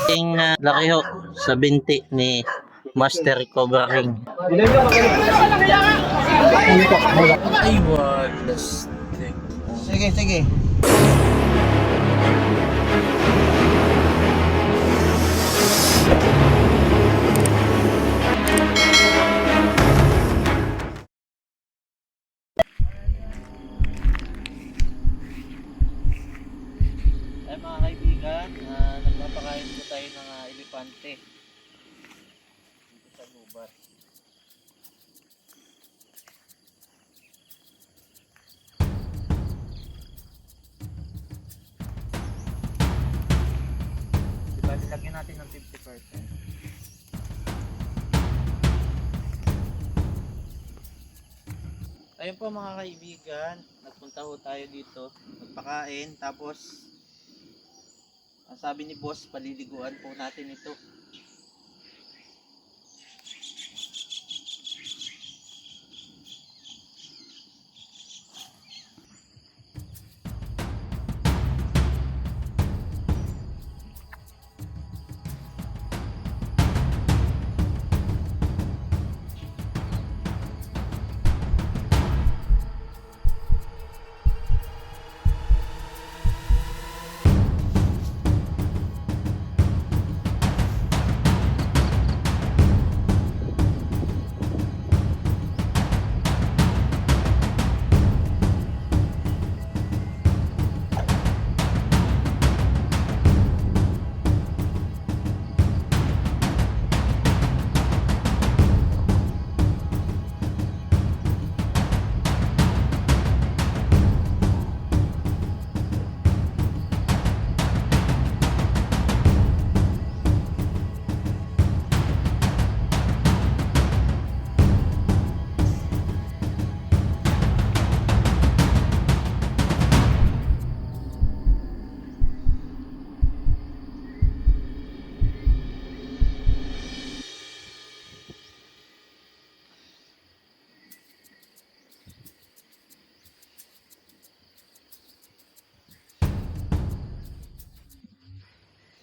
Ating laki ho sa binti ni Master Cobra King. Ay, walas. Sige, sige. Ay mga kaibigan, nagpapakain po tayo ng elepante dito sa gubat. Diba, nilagyan natin ng 50%. Ayun po mga kaibigan, nagpunta ho tayo dito, nagpakain, tapos ang sabi ni boss, paliliguan po natin ito.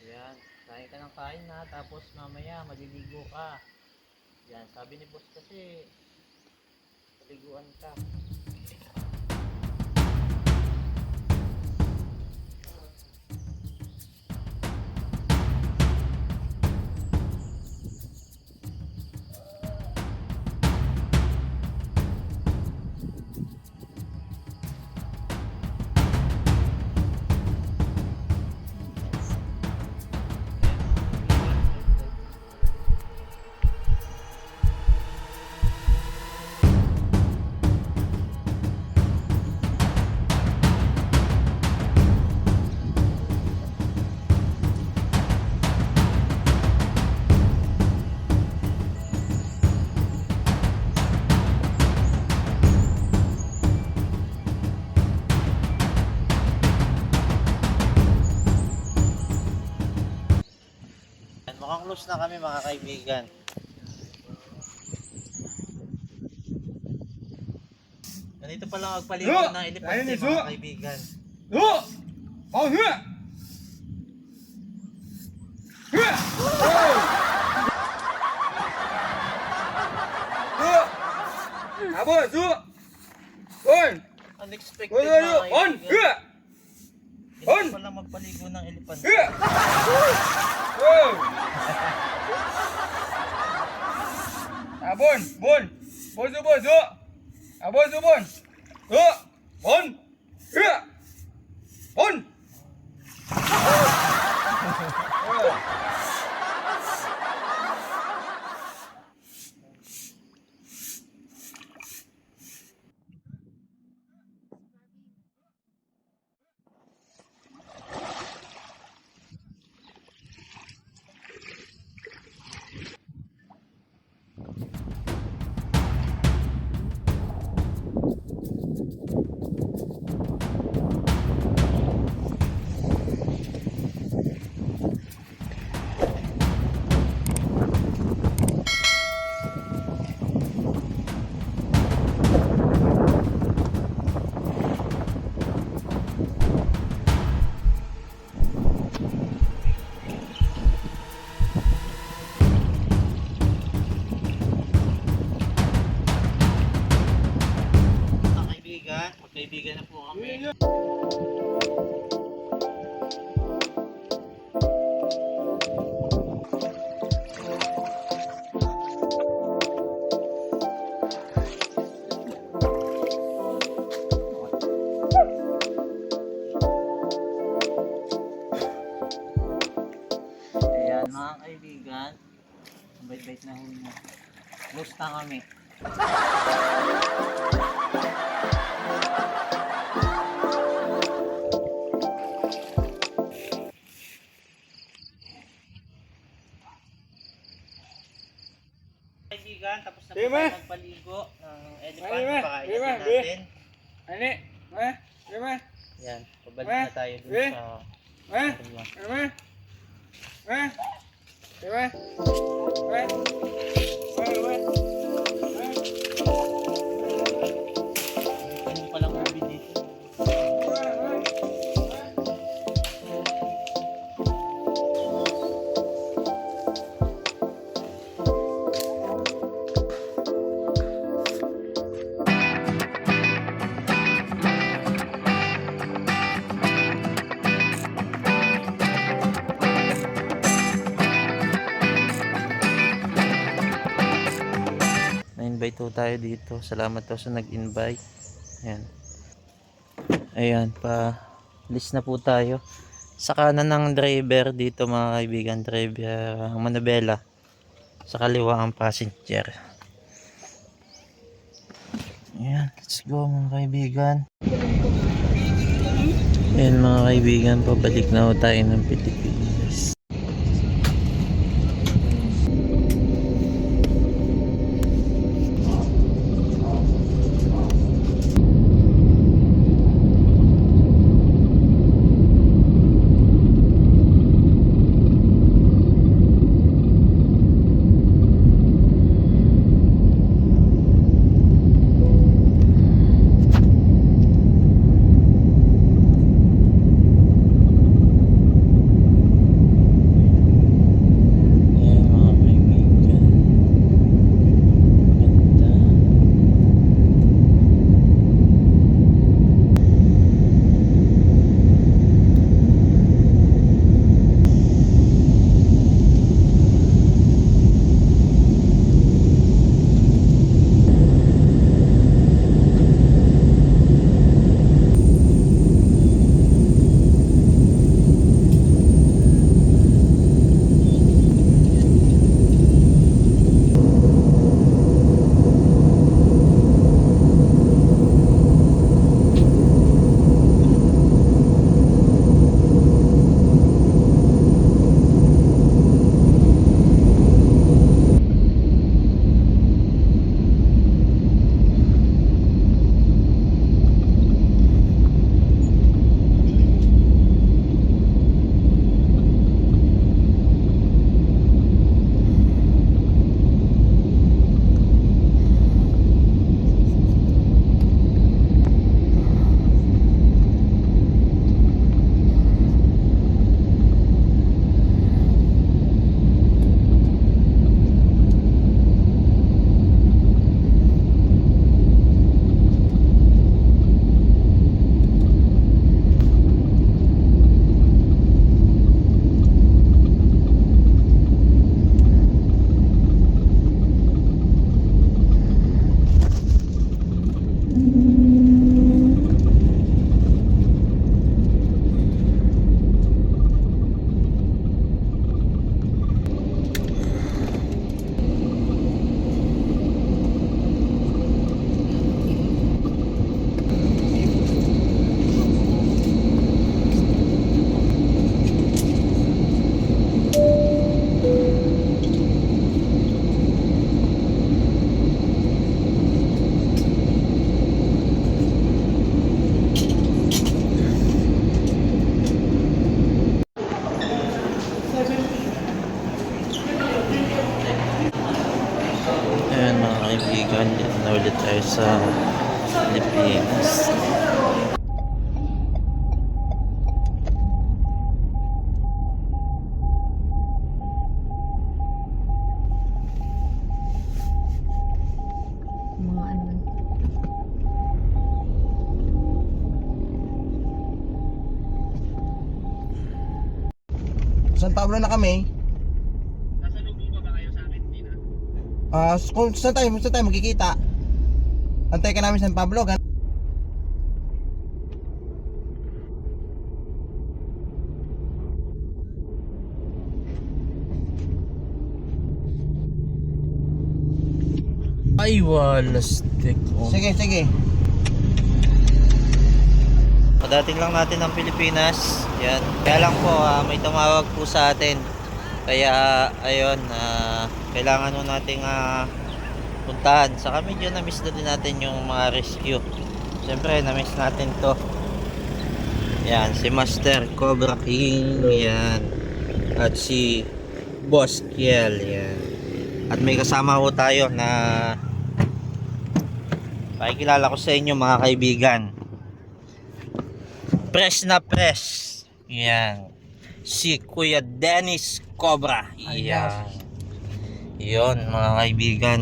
Ayan, kain ka ng kain na, tapos mamaya maliligo ka. Yan, sabi ni boss kasi, paliguan ka. Yan, mukhang close na kami mga kaibigan. Ganito pa lang magpaligo ng elepante mga kaibigan. Unexpected mga kaibigan. Ganito pa lang magpaligo ng elepante. Abon, bon, bozo, bozo, abozo, bon, bon, bon. Magkaibigan na po kami. Ayan mga kaibigan, ang bait-bait na huli na. Close na kami. Kaibigan, tapos na po Diba? tayo magpaligo ng elephant. Diba? Pakainin Diba? natin. Ano? Ha? Diba? Yan, pabalik na tayo dun Diba? sa Ha? area. Diba? Ha? Diba? Ha? Diba? Ano palang ubi dito? Na-invite po tayo dito. Salamat po sa nag-invite. Ayan. Ayan, list na po tayo. Sa kanan ng driver dito mga kaibigan, driver ang Manabela. Sa kaliwa ang passenger. Ayan, let's go mga kaibigan. Ayan mga kaibigan, pabalik na po tayo ng Pilipinas. Ayan mga kaibigan. Ganda. Ayan mga kaibigan, dito na ulit tayo sa Pilipinas. Mga ano. San Pablo na kami. Kung saan tayo magkikita. Antay ka namin San Pablo. Ay, walas tek. Sige, sige. Padating lang natin ng Pilipinas. Yan. Kaya lang po, may tumawag po sa atin. Kaya, ayun, kailangan po nating puntahan. Saka medyo na-miss na din natin yung mga rescue. Siyempre, na-miss natin to. Yan, si Master Cobra King. Yan. At si Boss Kiel. Yan. At may kasama po tayo na pakikilala ko sa inyo mga kaibigan. Press na press. Yan. Si Kuya Dennis Cobra. Yan. Yun mga kaibigan.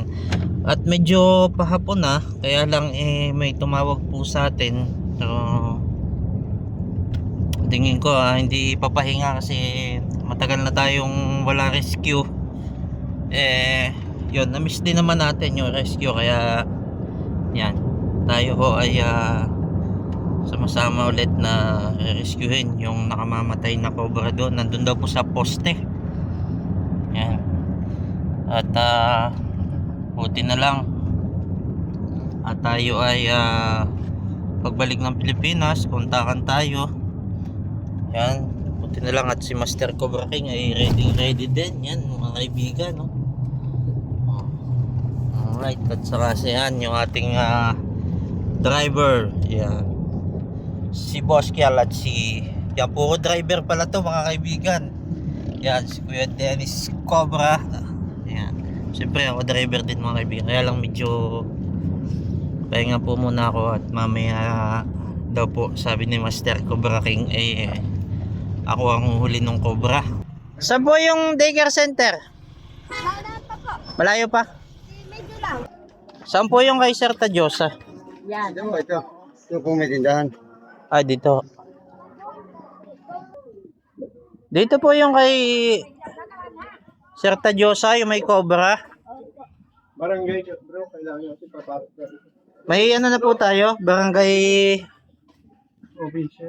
At medyo pahapon na. Kaya lang may tumawag po sa atin. So, tingin ko hindi papahinga kasi matagal na tayong wala rescue. Yun, na-miss din naman natin yung rescue. Kaya yan, tayo ho ay sama-sama ulit na rescuehin yung nakamamatay na cobra doon. Nandun daw po sa poste. Yan. At buti na lang at tayo ay pagbalik ng Pilipinas, kontakan tayo. Yan, buti na lang at si Master Cobra King ay ready din. Yan mga kaibigan, no? Alright, at saka yan yung ating driver. Yan, si Boss Kiel at si yan, puro driver pala to mga kaibigan. Yan, si Kuya Dennis Cobra. Yan, siyempre ako driver din mga kaibigan. Kaya lang medyo pahinga po muna ako. At mamaya daw po sabi ni Master Cobra King ako ang huli ng cobra. Saan po yung daycare center? Malayo pa? Medyo lang. Saan po yung kay Sir Tadyosa? Yan. Ito. Ito po may tindahan. Ah, dito. Dito po yung kay Sir Tadyosa, yung may cobra. Barangay, bro, kailangan nyo papasok. May ano na po tayo? Barangay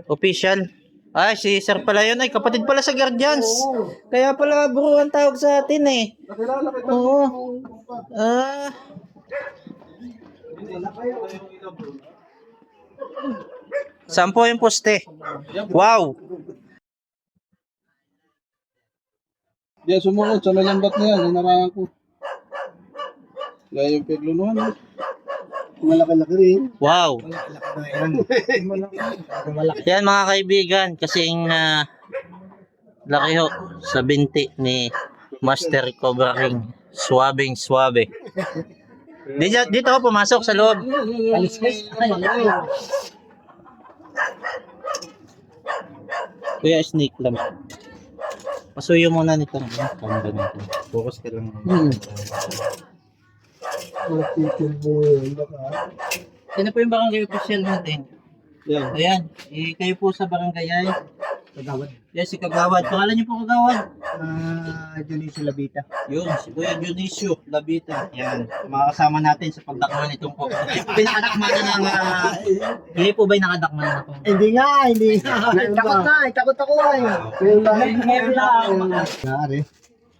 official. Ay, si Sir pala yun. Ay, kapatid pala sa Guardians. Kaya pala bro ang tawag sa atin eh. Oo. Saan po yung poste? Wow. Diyan sumunod sa malambat na yan, nanarangan ko. Gaya yung peglunuhan. Malaki-laki rin. Wow. Yan mga kaibigan, kasing laki ho sa binti ni Master Cobra King. Swabing swabe. Dito ako pumasok sa loob. Kuya, sneak lang. Pasuyo muna nito. Focus ka lang. Sino po yung barangay official natin? Yan. Ayan, kayo po sa barangay ay? Kagawad. Yes, si Kagawad. Pangalan niyo po Kagawad? Dionisio Labita. Yun, si Kuya Dionisio Labita. Yan, makakasama natin sa pagdakman itong po. Pinakadakman na ng... Hindi po ba'y nakadakman na po? Hindi nga. Takot ako ay. Naari.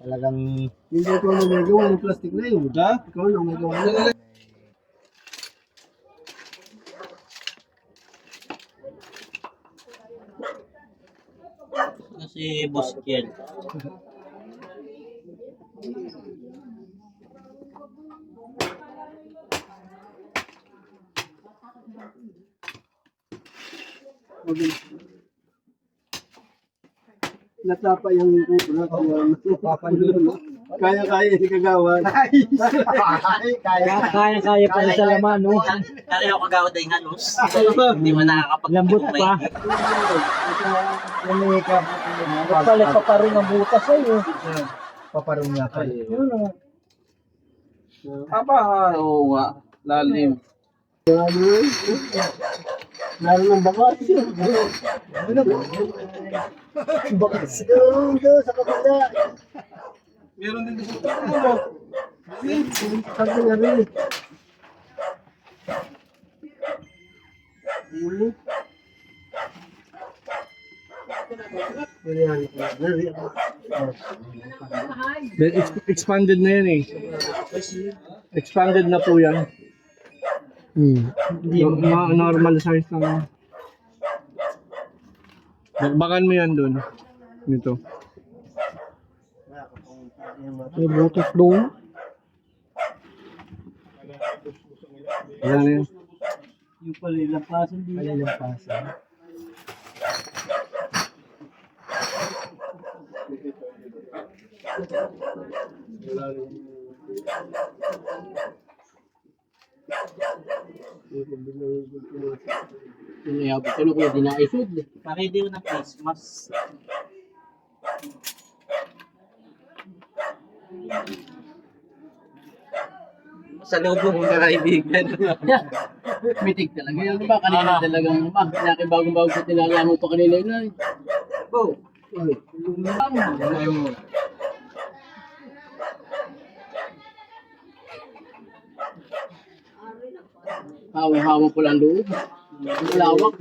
Talagang hindi ko magagawa ng plastic na yun. Ha? Ikaw na magagawa. Si Boss Kiel. Natapa yung kupra. Kaya ni Kagawad. Kaya pa sa laman, no? Kaya ako Kagawad ay halos. Hindi mo nakakapag-lambot pa. Papalit pa pa rin ang butas sa'yo. Paparong nga pa. Yun o. Oo nga, lalim. Lalo ng bakas. Ano ba? Bakas doon sa kapila. Meron din sa ano. Sabi nga rin. Expanded na yan eh. Expanded na po yan. Normal size lang. Bakbakan mo yan dun. Nito. May butas doon. Wala na yan. Yung pala lampasan din. Pala lampasan. Inayabot ko na kung di naisod. Pakidi ko ng Christmas. Sa loob mo mga kaibigan. Mitig talaga yun ba? Kanina talagang nakibagong-bago sa tinalaman pa kanina yun ay. Oh. Hawang-hawang po lang loob. Malawak.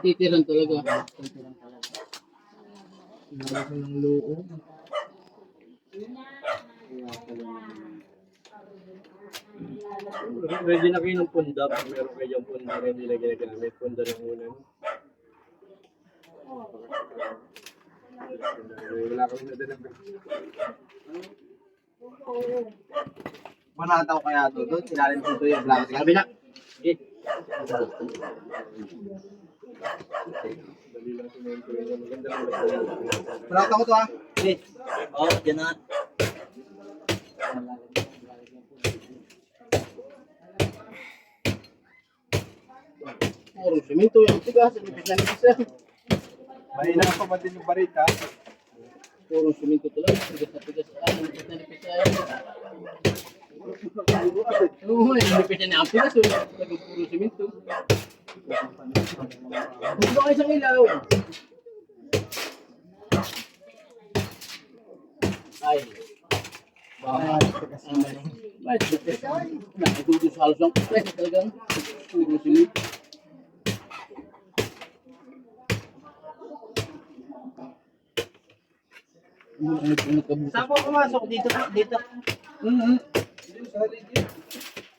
Titiran talaga. Malawak ng loob. Ready na kayo ng punda. Pag meron kayo yung punda, ready na ginagamit. Punda ng unan. Wala kami na din. Manataw kaya doon, sinalim dito yung blanket. Sabi na. Manataw ko to ha. Oh, dyan na. Puro simento yung tigas, nipis na nipis. Mahina pa ba din yung barita? Puro simento talaga, tigas na tigas. Nipis na nipis. Oo, nipis na nipis. Puro simento. Huwag ba kayo sa ilaw? Ay. Nakatutos sa halos lang. Talagang puro simento. Saan po pumasok? Dito po, dito.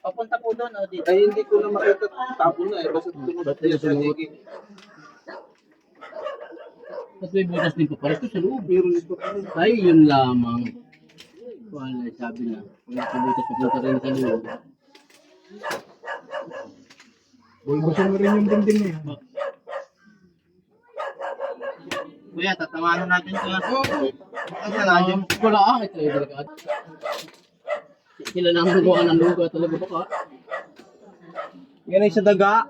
Papunta po doon o dito? Ay, hindi ko na makita. Tapon na eh. Basta tumunod niya sa ligid. At may butas din pa pala ito sa loob. Meron dito pa rin. Ay, yun lamang. Wala, sabi na. Wala sa butas papunta rin sa loob. Bulbusan mo rin yung dingding niya. Kuya, tatamahan natin ito. Wala ito ay delikado. Sila na ang magawa ng luga talaga baka. Yan ay sa daga.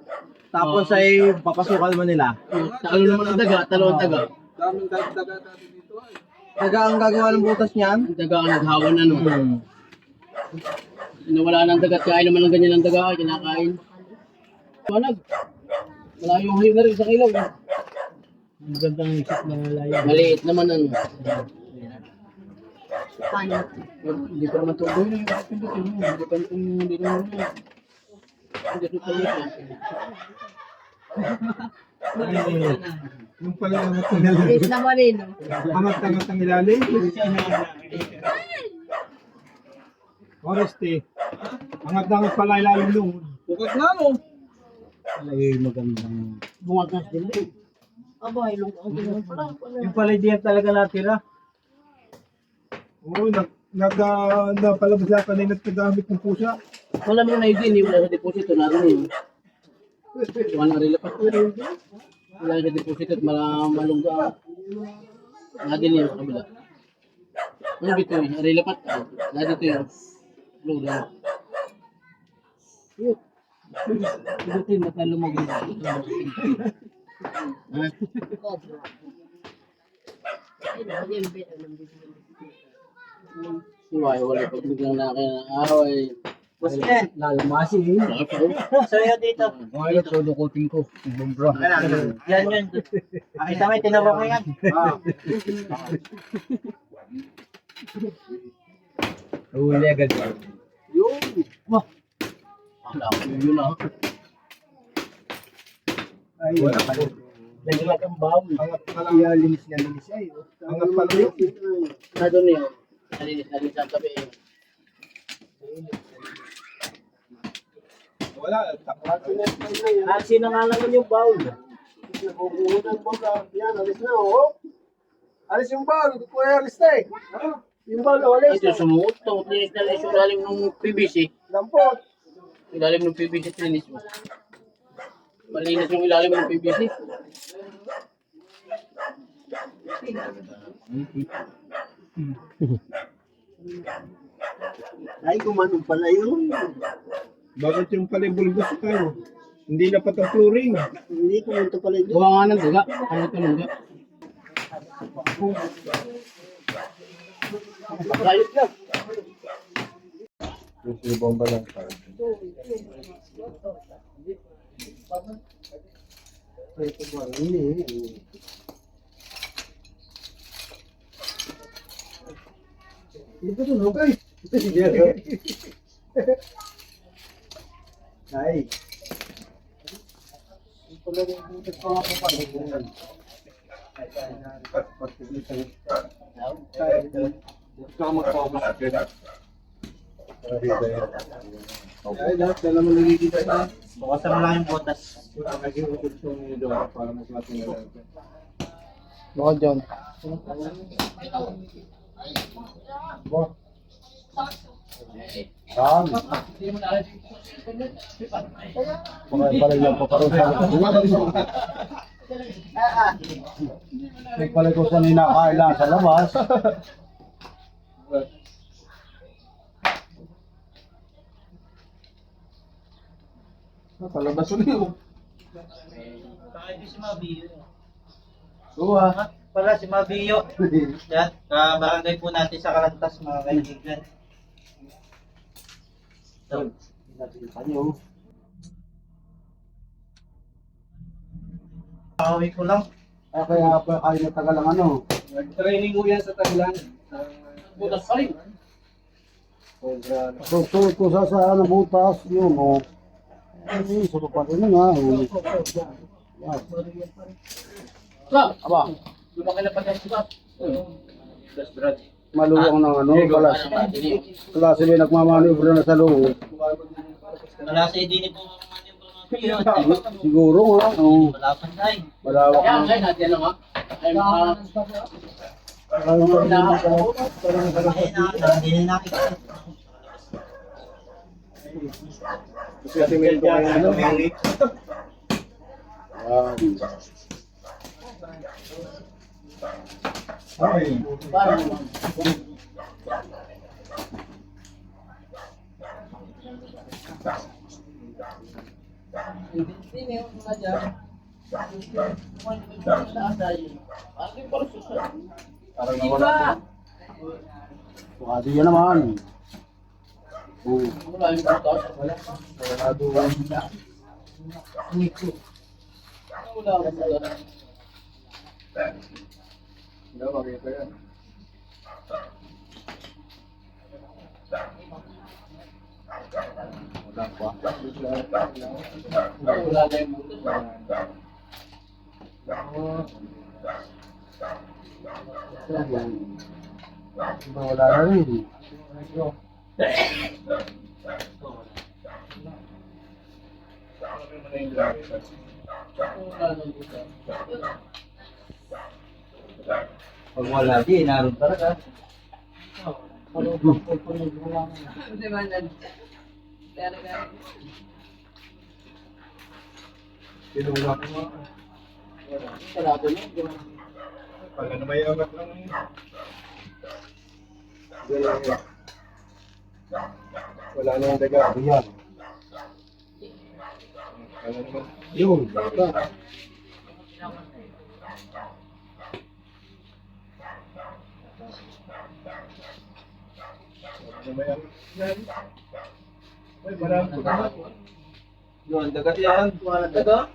Tapos ay papasukan mo nila. Talo naman ang daga, talawang daga. Daming daga dito ay. Daga ang gagawa ng butas niyan? Ang daga ang naghawan ano. Nawala ng daga, kain naman ng ganyan ng daga, kinakain. Walag. Malayong hayo na rin sa kilaw. Ang gandang isip na layo. Maliit naman ano. Hindi pa naman tuloy na yung pindutin mo. Hindi pa hindi naman na. Hindi pa naman. Yung pala angat ng ilalim. Angat ng ilalim. Foreste. Angat pala ilalim doon. Bukag na no. Ay, magandang. Bungagas din eh. Aba, ilong ang ganyan pala. Yung pala diyan talaga natira. Oo, napalabas lang kanina at nagamit ng pusa. Wala mo na hindi, wala sa deposito natin yun. Wala rin lapas ko rin. Wala sa deposito at malungga. Nga din yun sa kabila. Ano bito yun? Ari lapat. Nga dito yun. Lula. Yun. Ito yung makalumagin. Wala pa biglang nakakaway. Lalamasi eh. Sa'yo dito. Mga ito, dukutin ko. Bumbra. Yan yun. Kita mo, tinuro ko yan. Huli agad. Yun. Wala ko yun ah. Ay, wala pa rin. Naglag ang baw. Kaya linis na linis ay. Ang pala yun. Na doon yun. Nalinis ang tabi yun. Wala. Sino nga naman yung baw? Nagugulat ang bola. Yan, alis na, oh. Alis yung ball. Hindi ko alis na eh. Yung ball, alis. Ito sumuot. Linis na linis yung ilalim ng PVC. Lampot. Ilalim ng PVC linis mo. Malinis yung ilalim ng PVC. Ay, kumanong pala yun. Bakit yung palibulbos tayo? Hindi na patang flooring. Hindi, kumanto pala yun. Gawa nga ng duga. Ano ito ng duga? Kayot lang. Yung bomba lang tayo. Hindi ko tunog ay. Ay. Ito lang yung butas ko nga pa pala. Gusto ka mag-focus sa kaya. Ay, lahat na naman nagigita na. Bukasan mo lang yung botas. Para mas natin na Baka dyan. Pala lang po karon sa pala ko sa ninakailan sa labas. Palabas ulit yun. Bakit si Mabio? Suwa. Pala si Mabio. Yan, kabarangay po natin sa Kalantas mga kaibigan. So, pauwi ko lang. Kaya pa kayo natagal ang ano. Training mo yan sa Taglan. Butas pa rin. So, ko sa ano butas yun o. Ay, sa pa rin nga. Aba. Lumaki na pa tayo sugat. Das brad. Maluwang ng ano, klase may nagmamanibro na sa loob. Wala sa idini po mga Mabio. Siguro nga, oo. Wala pa tayo. Malawak Kaya na. ngayon natin ano nga. Ay mga Hindi na nakikita. Kasi may ito kayo ano. parang Parang nawala. Sukado yan naman. Oo. wala yung butas. Sukado. Wala yung butas. Hindi, makita yan. Wala pa. Wala na yung butas. Wala na rin. Wala na yung butas. Pag wala di, naroon talaga. Sinula ko nga. Sarado na yun. Pala na may angat lang. Wala na yung daga. Yan. Wala naman. Yun. Baka. Ano may angat? Ay, marami po naman. Yun, dagat yan. Wala taga.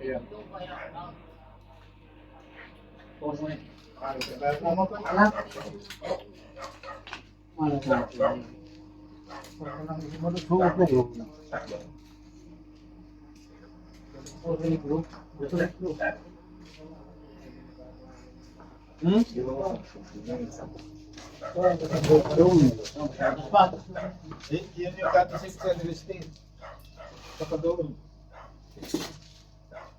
Ayan. Wala taga. Hmm? Yan yung katisip sa real estate. Saka doon.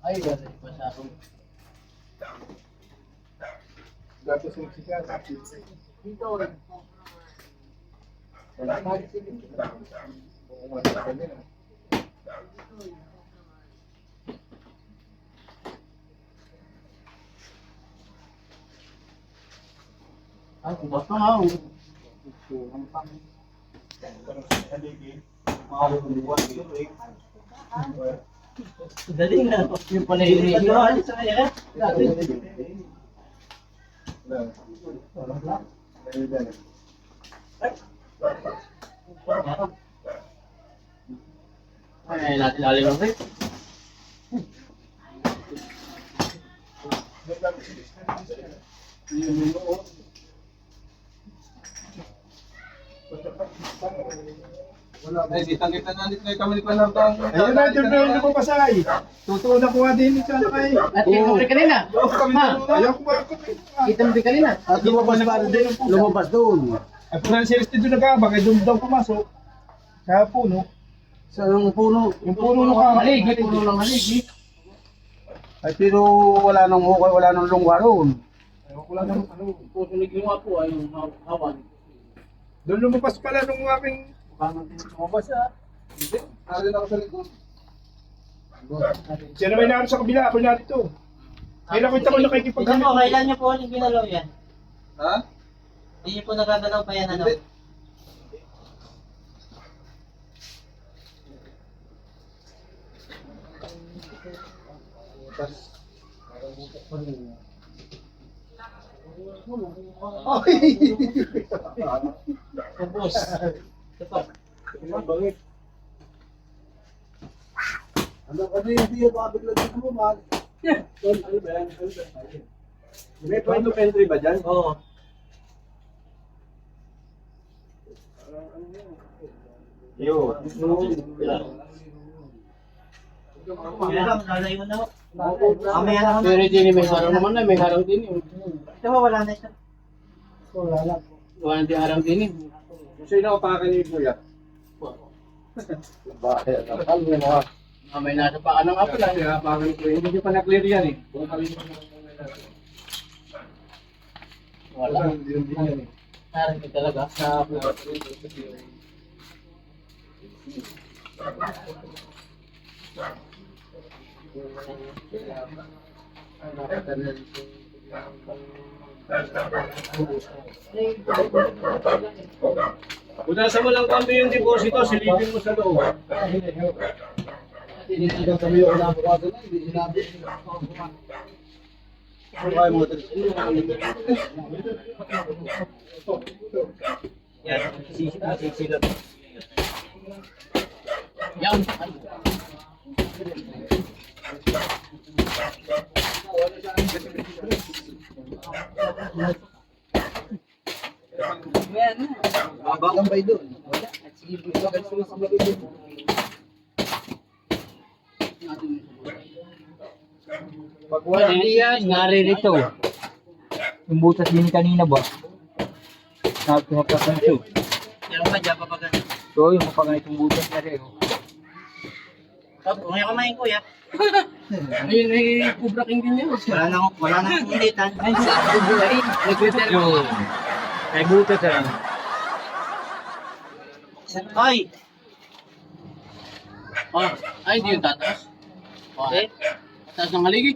Ay, wala pa sa akin. Katisip siya. Ay, kubas pa nga. Dali na. Yung pala yung ay, natin alim ng rin. Ay, ditang-kita na dito kami pa lang tang. Ayun na, doon na ko pasay. Totoo na ko nga din sa kay. At kita mo rin kanina. Ayaw ko makakot. Kita mo rin kanina. At lumabas pa rin din. Lumabas doon. At Francis doon nagkabak, ay doon daw pumasok. Sa puno. Sa puno. Yung puno nung kama. Haligi, puno ng haligi. Ay, pero wala nang hukay, wala nang lungwa roon. Wala nang ano. Puno ng ginawa po ay yung hawan. Doon lumabas pala nung aking Lumabas ah. Narin ako sa likod. siya naman naroon sa kabila, ako narito. Kaya nakita ko nakikipaghamit. kailan niyo po ulit ginalaw yan? Ha? Hindi niyo po nagagalaw pa yan, ano? Hindi. Ubus. Ito po. Ano yung biyo ba bigla dito mo, mahal? May point of entry ba dyan? Oo. Yo. Kaya lang, lalayo na ho. Mamaya na ho. Pero din may harang naman na, may harang din yun. Ito ho, wala na ito. Wala din harang din yun. Sino nakapakan ni Kuya? Bakit? Ano mo ha? May nasa pa ka ng apple ah. Nakapakan ni Kuya. Hindi pa na-clear yan eh. Wala. Harang din talaga. Kung nasa mo lang kami yung deposito, silipin mo sa loob. Hindi kami yung kinabukasan na, hindi sinabi. Ay, mo Yan, sisilap. Yan. Babagambay doon. Wala. At sige, bakit sumasabi doon? Pag wala, Hindi yan, naririto. Yung butas din kanina ba? Nagpapagano ito. Yan ba, dyan pa ganun. So, yung mapaganitong butas na rin. Kung ngayon kumain kuya, Ayun, may Cobra King din yan. wala nang kulitan. Ay, sa Cobra King. Nag-return. Yung may butas na rin. Ay! Ah, ay, hindi yung tataas. Ah, Eh? tataas ng haligi.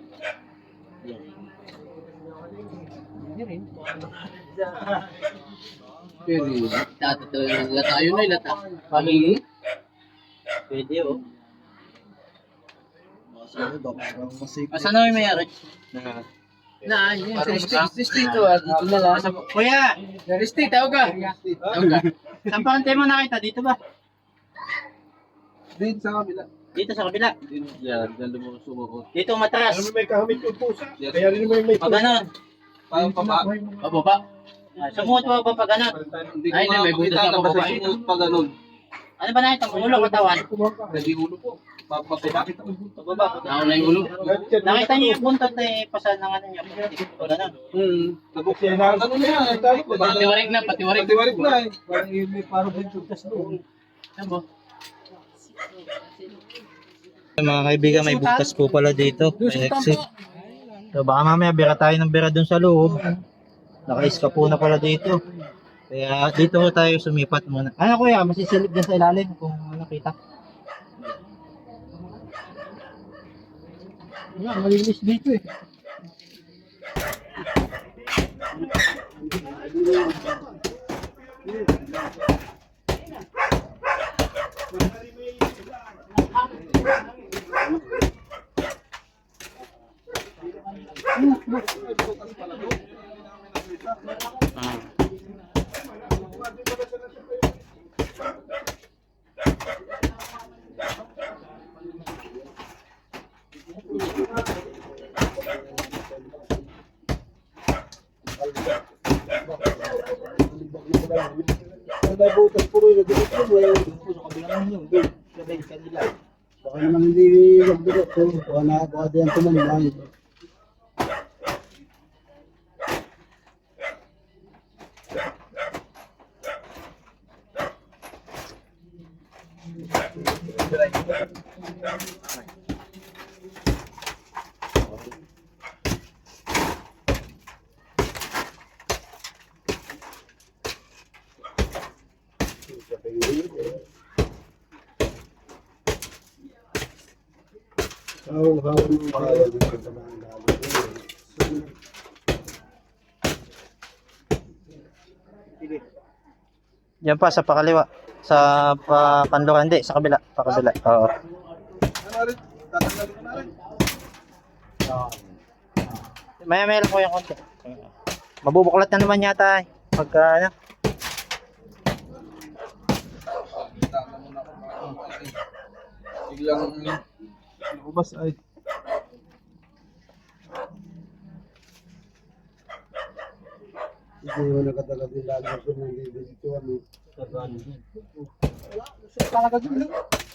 Pero, tatataas ng lata. Ayun na yung lata. Haligi. Pwede oh. Asan na may mayari? Na, yun. Restrict to. Dito na lang. Kuya! Restrict, tawag ka. Tawag ka. Saan pa ang mo nakita? Dito ba? Dito sa kabila. Dito sa kabila. Yan, dyan lumusumukot. Dito matras. Alam mo may kahamit yung pusa. Kaya rin naman may Pag ganon. Parang papa. Pababa. Sumuot mo ba pag ganon? Hindi ko Ay, may butas makakita na na basta pababa. sumut pa ganun. Ano ba nakita mo? Ulo, katawan? Hindi ulo po. Papapababa. Pababa. Ako na yung ulo. Nakita niyo yung buntot eh, pasan ng ano niya. O ganon. Nabuksan na ganun yan. Patiwarik na, patiwarik. Patiwarik na eh. parang yun may parang may tutas doon. Ano ba? Mga kaibigan, may butas po pala dito. May exit. So baka mamaya bira tayo ng bira dun sa loob. Naka-iska po na pala dito. Kaya dito ko tayo sumipat muna. Ano kuya, masisilip dyan sa ilalim kung nakita. Wala, malinis dito eh. Ang may butas puro yung nagdurot yun, wala yung butas sa kabilang yun, doon, sabay sa kanila. Baka naman hindi nagdurot to, baka diyan tumanuman. Yan pa sa pakaliwa. Sa panluran, hindi, sa kabila. Pakabila. Oo. Tatanggalin ko na rin. Maya-maya lang ko yung konti. Mabubuklat na naman yata eh. Pagka ano. Biglang lumabas ay. Hindi mo nakatalag yung lalabas ko ng dito, ano.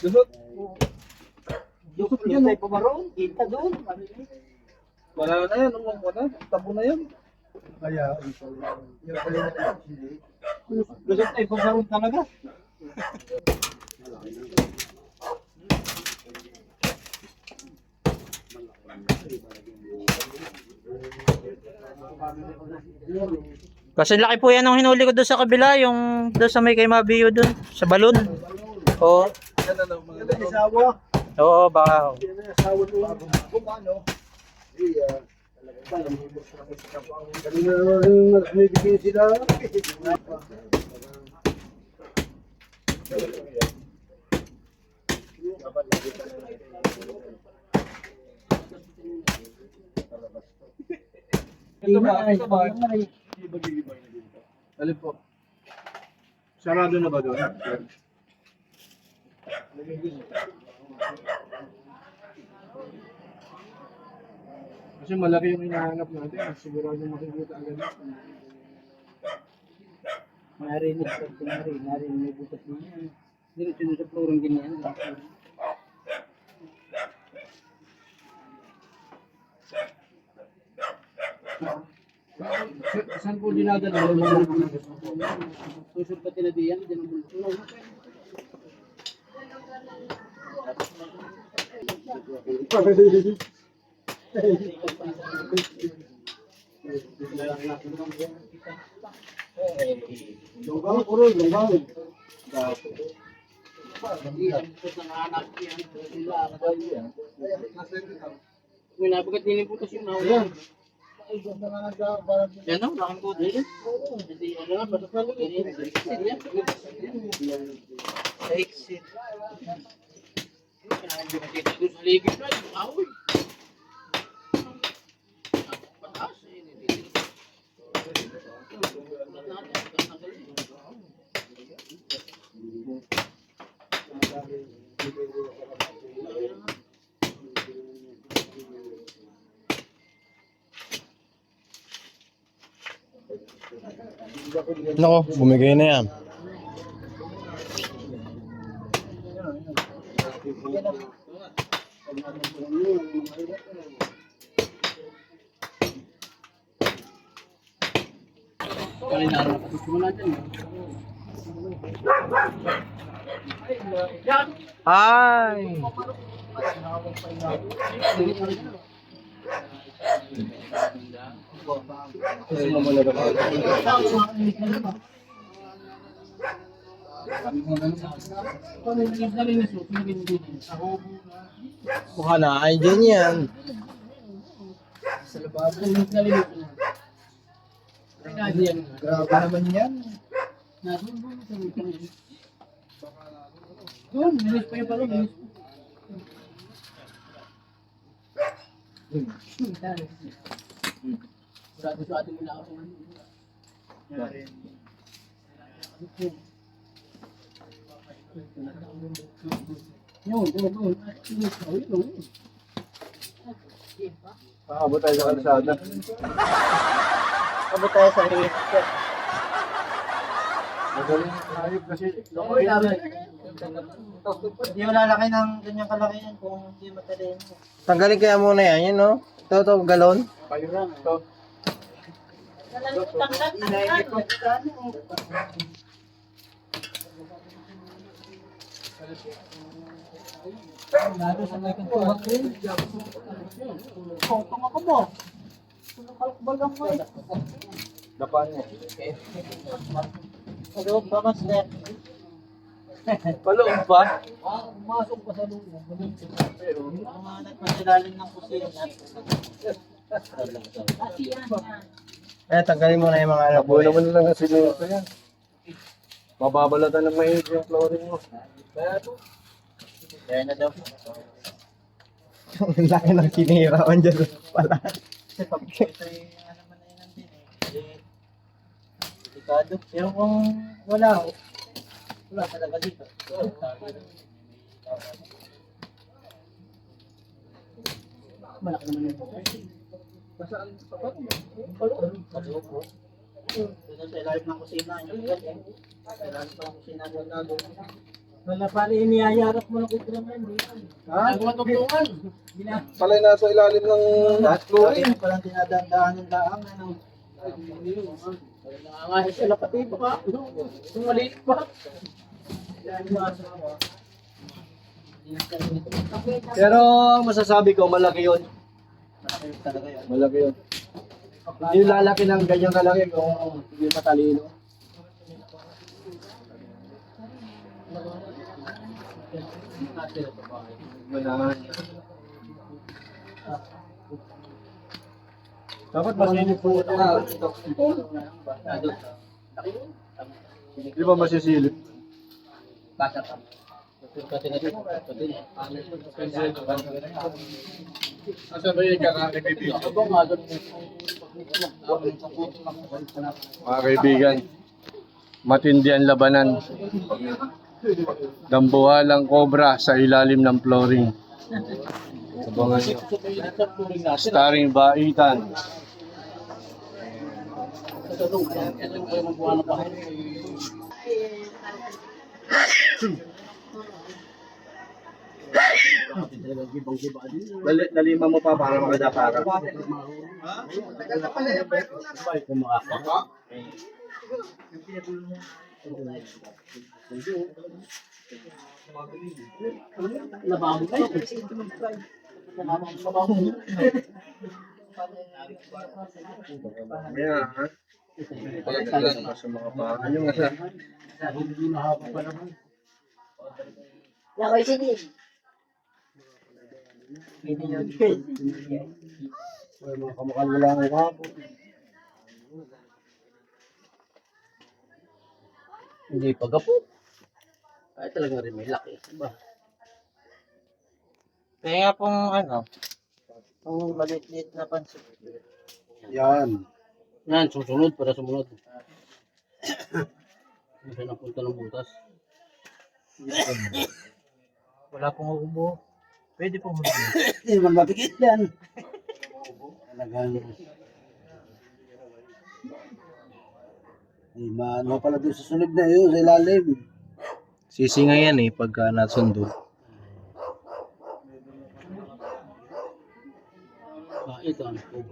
Lusot. Dukot yun, may pumaroon, kita doon. Wala na yan. Wala na. Tabo na yan. Kaya, yung pala na hindi. Lusot ay pumaroon talaga. Kasi laki po yan nung hinuli ko doon sa kabila. Yung doon sa may kay Mabio doon. Sa balon. Oo. Yan na lang mga May asawa. Oo, baka. Yan ang asawa doon. Kung ano, iya. Kanina naman nagbibigay sila. Ito ba? Ito ba? Alin po? Sarado na ba doon? Kasi malaki yung hinahanap natin. Sigurado makikita agad. Narinig sa tinari. Narinig may butas na yan. Dito sinusuplurong ganyan. Saan po dinadala? Susul pa tinadiyan. Diyan ang bulto. Lunggang, puro lunggang. May nabagat din yung butas yung nahulang. Yan o, laking butas. Hindi, ano nga, batas na lang. Exit. Hindi makita doon sa ligid na. Aoy. Nako, bumigay na yan. Kanina na pagkukunan natin. Ay! Mukha na ay dyan yan. Grabe naman yan. Doon, bilis pa yung palo, bilis. Sigurado sa ating mula ako. Yun. Paabot tayo sa kalsada. Abot tayo sa iyo. Magaling hayop kasi. Hindi mo lalaki ng ganyang kalaki yan kung hindi matalayin mo. Tanggalin kaya muna yan, yun no? Ito, galon. Payuran. Ito. Dapan mo. Ano ba mas net? Paloob pa? Pumasok pa sa loob. Mga nagpasilalim ng kusina. Tanggalin mo na yung mga ano. Buo naman lang ang sinuto yan. Mababalatan ng mahirap yung flooring mo. Kaya na daw. Ang laki ng sinirawan dyan pala. Kasi pag ito yung ano man na yun nandun eh. Delikado. Pero kung wala talaga dito. Malaki naman yung bukas. Sa loob po. Dito sa ilalim ng kusina. Yung ilalim ng kusina doon na doon. Wala pala iniyayarap mo na kukulang yan. Ha? Matutulungan. Palay nasa ilalim ng flooring. Lagi palang dinadaan ng daang. Ano? Nangangahin sila pati baka. Kung maliit pa. Pero masasabi ko, malaki yun. Talaga yan. Malaki yun. Hindi yung lalaki ng ganyang kalaki kung hindi matalino. Dapat masinip po ito. Di ba masisilip? Asa ba yung kakakibibig? Mga kaibigan, matindi ang labanan. Dambuhalang kobra sa ilalim ng flooring. Abangan nyo. Starring Baitan. Nalima mo pa para makadapa ka. Nabago kayo. Kaya, ha? Pagkakalan pa sa mga paa. Yung nga. Yakoy sini. Mga kamukhang wala ang kapo. Hindi pagapo. Ay talaga rin may laki. Ba? Kaya nga pong ano, kung maliit-liit na pansit. Yan. Yan, susunod para sumunod. Hindi siya napunta ng butas. Wala pong ubo. Pwede po muna. Hindi naman mapikit yan. Talagang... Ay, maano pala doon sa sunod na yun, sa ilalim. Sisi nga yan eh, pagka nasundo. Ito ang po.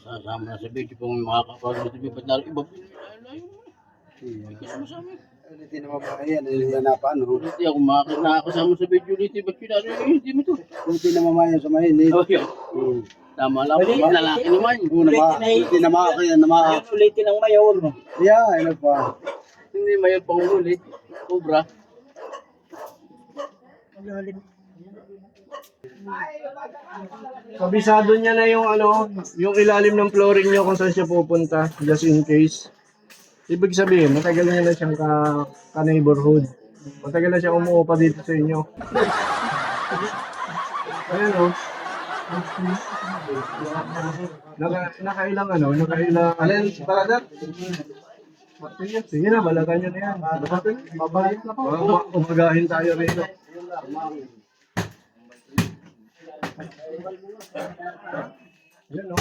Nasasama na sa video kung makakapag dito ba't na iba Hindi naman ba yan, hihanapan, no? hindi ako nakakasama sa video dito ba't pinari hindi mo to. Hindi naman maya sa mahinit. Oh, yun. Tama lang, lalaki naman. Hindi naman kaya naman. Yung ulitin ng mayor. Yeah, ano pa. Hindi mayon pang ulit. Cobra. Kabisado niya na yung ano, yung ilalim ng flooring niyo kung saan siya pupunta, just in case. Ibig sabihin, matagal niya na siyang ka-neighborhood. Matagal na siya umuupa dito sa inyo. Ayan o. Nakailang ano, nakailang... Alin, brother? Sige na, balatan nyo na yan. Babalik na po. Umagahin tayo rito. Yan o.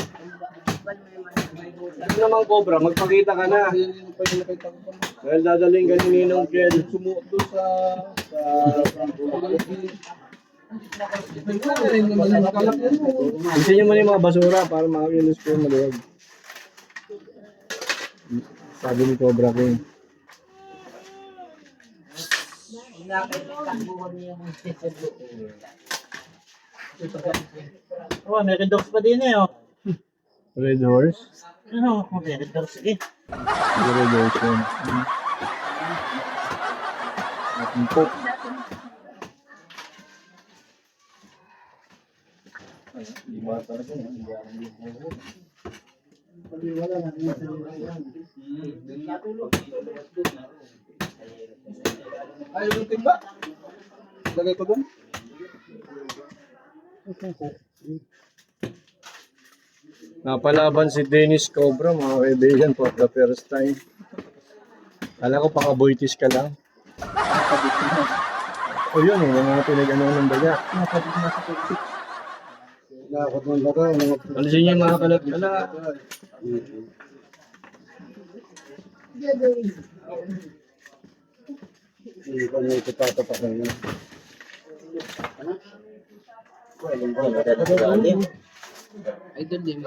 Ano naman Cobra, magpakita ka na. Dahil dadaling ka ni Ninong Kel. Sumuot doon sa Isa nyo man yung mga basura para makakilos ko yung maluwag. Sabi ni Cobra King. Oh, may red dogs pa din eh. Oh. Red Horse? Ano? May red dogs eh. Red Horse yun. Ating po. Ayaw yung timba. Lagay ko doon. Napalaban si Dennis Cobra, mga kaibigan, for the first time. Kala ko pakaboytis ka lang. O yun, yung mga pinag-ano ng daga. Nakakot ng baga. Alisin niyo yung mga kalat-kala. Hindi ko na ipapatapakan yun. Ay, doon din.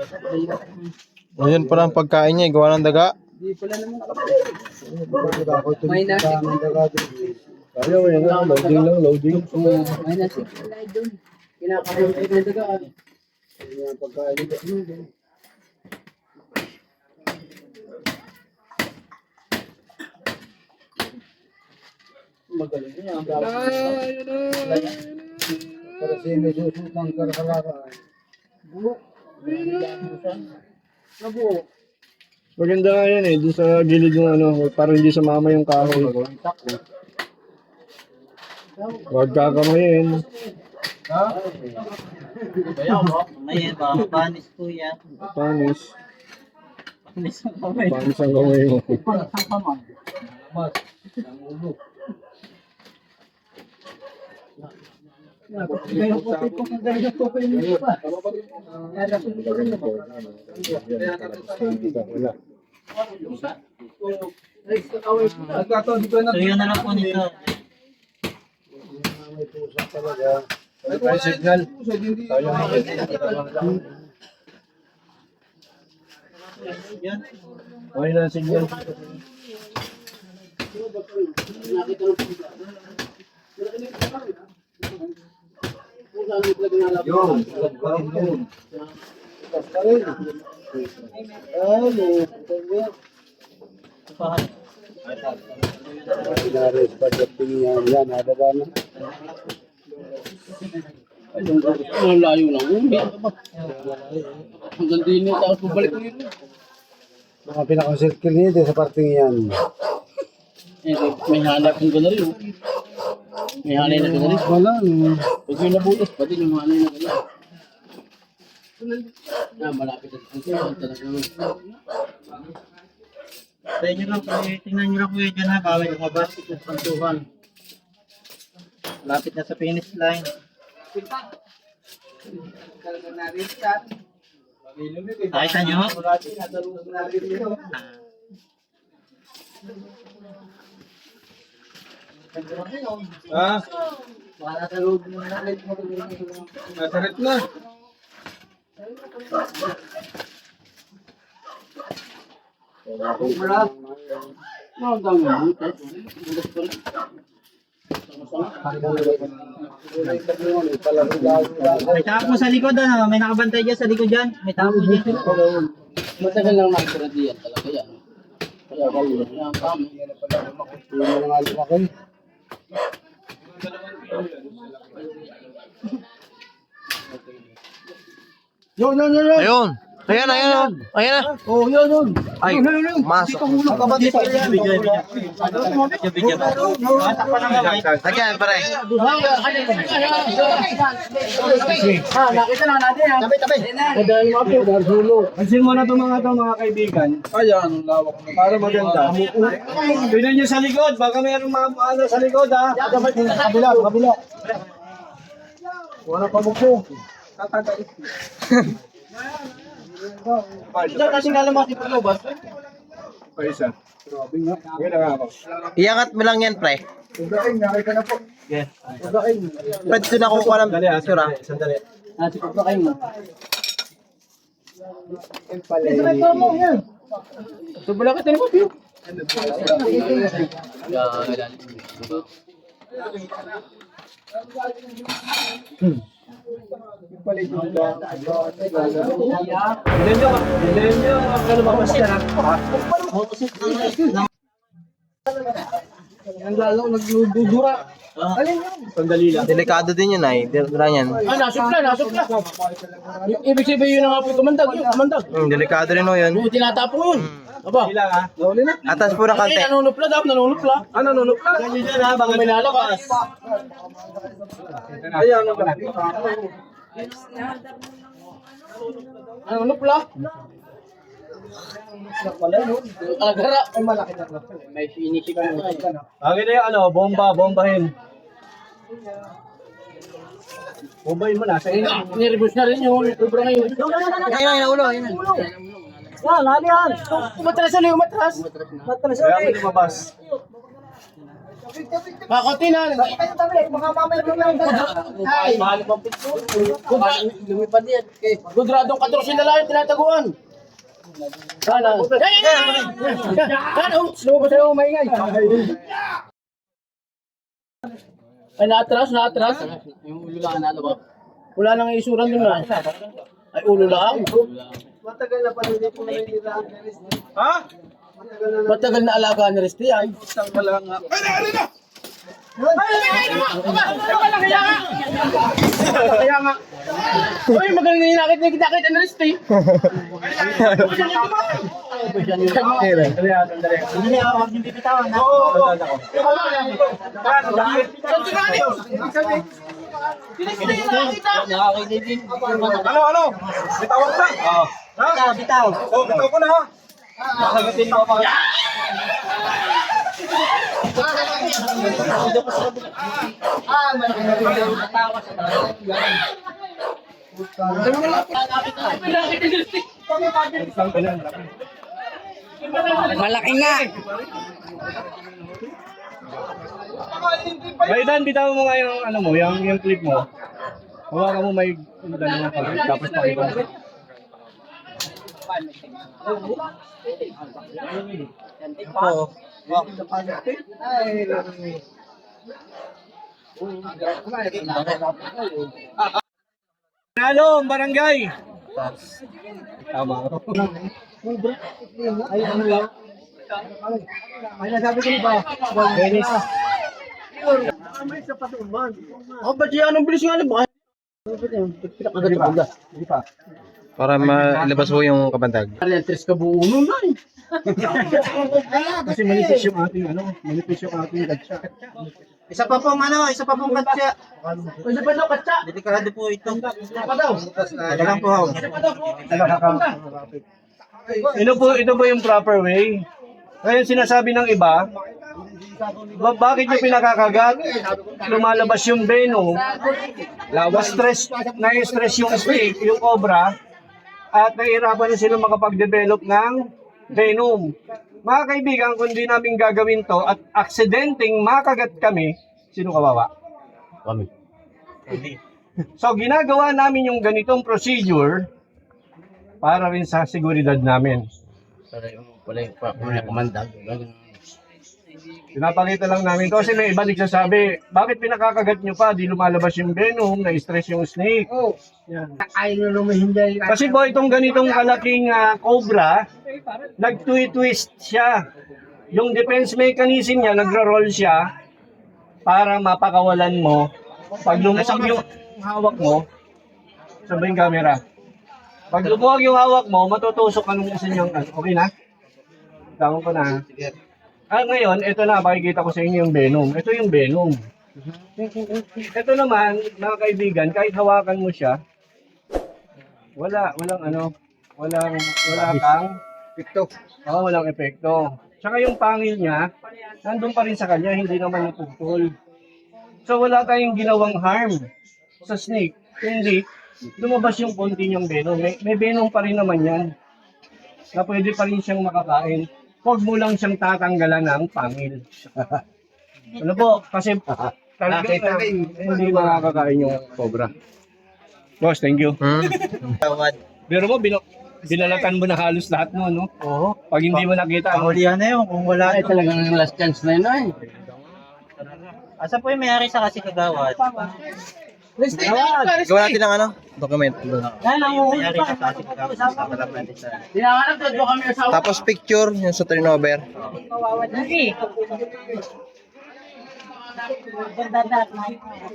Ayan pala ang pagkain niya, gawa ng daga. May nasi. Ayaw, yan lang, loading lang, loading. May nasi. Kinakaroon kayo ng dagaan. Yung pagkain nito. Magaling niya. Para siya may susutang karakalaka. Maganda nga yan eh, doon sa gilid ng ano, para hindi sumama yung kahoy. Huwag kakamayin. Bayaw mo. May ba? Panis po yan. Panis. Panis ang kamay. Panis ang kamay mo. Kaya po ito kung ganyan po kayo nito pa. Wala. Nagkataon, di ba na? So yun na lang po nito. May pusa talaga. Ano tayo signal? Tayo Yan. okay na ang signal. Nakita ng pusa. Pusa ang itlog na labas. Yun, lagparin yun. Basta rin. Ano, Pinares pa sa tingin yan, nababa na. Ang layo lang. Hanggang din yun. Tapos bubalik ko yun. Mga pinaka-circle niya sa parting yan. Eh, may hanap kong gano'n rin. May hanay na ganun. Wala. Pag may nabutas pa din yung hanay na ganun. Malapit na sa talaga. Sa inyo lang, tingnan nyo lang kuya dyan ha, bawal lumabas sa pantuhan. Lapit na sa finish line. Nakita nyo? Ah, Baka nasa loob mo na. nasarit na. Ang dami ng butas. Butas pa rin. May tapo sa likod ano, may nakabantay dyan sa likod dyan. May tapo dyan. Matagal lang nakitira diyan talaga yan. Kaya kayo yan kami. Yung mga lumaki. Yun. Ayun! Ayan na! Oh, yun. Ay, masok. Magkabati pa yan. Again, pare. Nakita na natin yan. Pansin mo na itong mga kaibigan. Ayan, ang lawak na. Para maganda. Tignan nyo sa likod. Baka mayroong mga ano sa likod ha. Kabila. Wala pa buko. Ito kasing lalamas si Pagobas. Pa isa. Grabe nga. Ngayon na ako. Iangat mo lang yan, pre. Ugain, nakita na po. Ugain. Pwede doon ako kuha ng Sandali ha. Sandali. Si Pagobas kayo mo. So balakit na naman yun. Tignan nyo. Ano ba mas yan ha? Ang lalo, nagdudura. Sandali lang. Delikado din yun, ay. Dira yan. Nasupla. Ibig sabihin yun ang apoy kumandag. Delikado rin o yun. Yung tinatapong yun. Aba, Ilang ha? Atas po ng kante. nanunupla daw, nanunupla. Ano, nunupla? Ganyan dyan ha. Baka May nalakas. Ayan, ano ba? Nanunupla. Alagara. Ay, malaki na. May finishing ka na. Bakit na yung ano, bombahin. Bombahin mo na. Sa inyo. Niribus na rin yung kubra ngayon. Ayun, ulo. Yan, hali yan. Umatras na yung umatras. Kaya mo lumabas. Kakunti na. Ay, mahal pa pito. Lumipad yan. Gudradong 14 na lang yung tinataguan. Sana. Ano? Slow ba sa'yo maingay? Ay, naatras. Yung ulo lang na ba? Wala nang isuran dun na. Ay, ulo lang. Matagal na pa hindi po naninilaan. Ha? Matagal na alaga ni Resti yan. Isang wala nga. Kaya nga. Uy, magaling na hinakit na kita ni Resti. Hindi ako, huwag niyong bibitawan. Ano? Bitawag na? Oo. Ha? Bitaw. Oh, bitaw ko na ha. Sagutin mo pa. Malaki nga. Maidan, bitaw mo nga yung ano mo, yung clip mo. Hawakan mo may dalawang pag tapos pakita mo. Nalo, ang barangay. Tama. Ay, nasabi ko ba? Venice. Oh, ba't yan? Anong bilis nga na ba? Para malabas po yung kabantag. Tres ka buo nun na eh. Kasi manipis yung ating ano, manipis yung ating gadget. Isa pa pong katsa. Isa pa daw, katsa. Delikado po ito. Isa pa daw. Ito lang po. Ito po yung proper way. Ngayon sinasabi ng iba, bakit nyo pinakakagat? Lumalabas yung venom, na-stress yung snake, yung cobra, at nahihirapan na sila makapag-develop ng venom. Mga kaibigan, kung di namin gagawin to at aksidenteng makagat kami, sino kawawa? Kami. So ginagawa namin yung ganitong procedure para rin sa seguridad namin. Wala kumandag. Pinapakita lang namin to kasi may iba nagsasabi, bakit pinakakagat nyo pa? Di lumalabas yung venom, na-stress yung snake. Yan. Ayaw na hindi. Kasi po itong ganitong kalaking cobra, nag-twist siya. Yung defense mechanism niya, nagro-roll siya para mapakawalan mo. Pag lumuwag yung hawak mo, sabay yung camera. Pag lumuwag yung hawak mo, matutusok ka nung isa niyang, okay na? Tama ko na. Ngayon, ito na, makikita ko sa inyo yung venom. Ito yung venom. Ito naman, mga kaibigan, kahit hawakan mo siya, walang epekto. Tsaka yung pangil niya, nandun pa rin sa kanya, hindi naman naputol. So wala tayong ginawang harm sa snake. Hindi, lumabas yung konti niyang venom. May venom pa rin naman yan, na pwede pa rin siyang makakain. Huwag mo lang siyang tatanggalan ng pangil. Ano po? Kasi talaga hindi makakakain yung cobra. Boss, thank you. Pero mo, binalatan mo na halos lahat mo, no? Oo. Pag hindi mo nakita, ano? Pangulihan na yun. Kung wala Ay, talagang last chance na yun ay. Asa po yung may-ari sa kasi kagawad? Gawa natin ng document. Yan ang may-ari sa kasi kagawad. Dinanganap doon kami asawa. Tapos picture, yung sa turnover.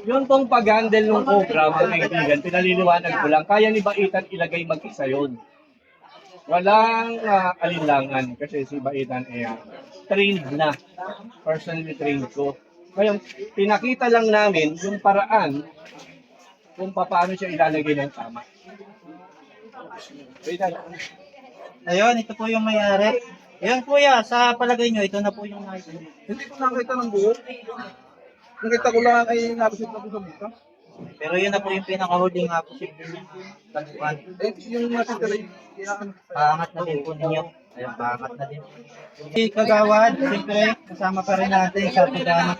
Yung pong pag-handle ng cobra, mga kaibigan, pinaliliwanag ko lang, kaya ni Baitan ilagay mag-isa yun. Walang alinlangan kasi si Baitan trained na. Personally trained ko. Ngayon, pinakita lang namin yung paraan kung paano siya ilalagay ng tama. Baitan, Ayun, ito po yung may-ari. Ayan kuya, sa palagay nyo, ito na po yung nakita. Hindi ko nakita ng buo. Nakita ko lang ay napisip na ko sa buka. Pero yun na po yung pinakahuling posible taguan. Yung natitira, Paangat na din po ninyo. Ayun, paangat na din. Si Kagawad, siyempre, kasama pa rin natin sa pagdama.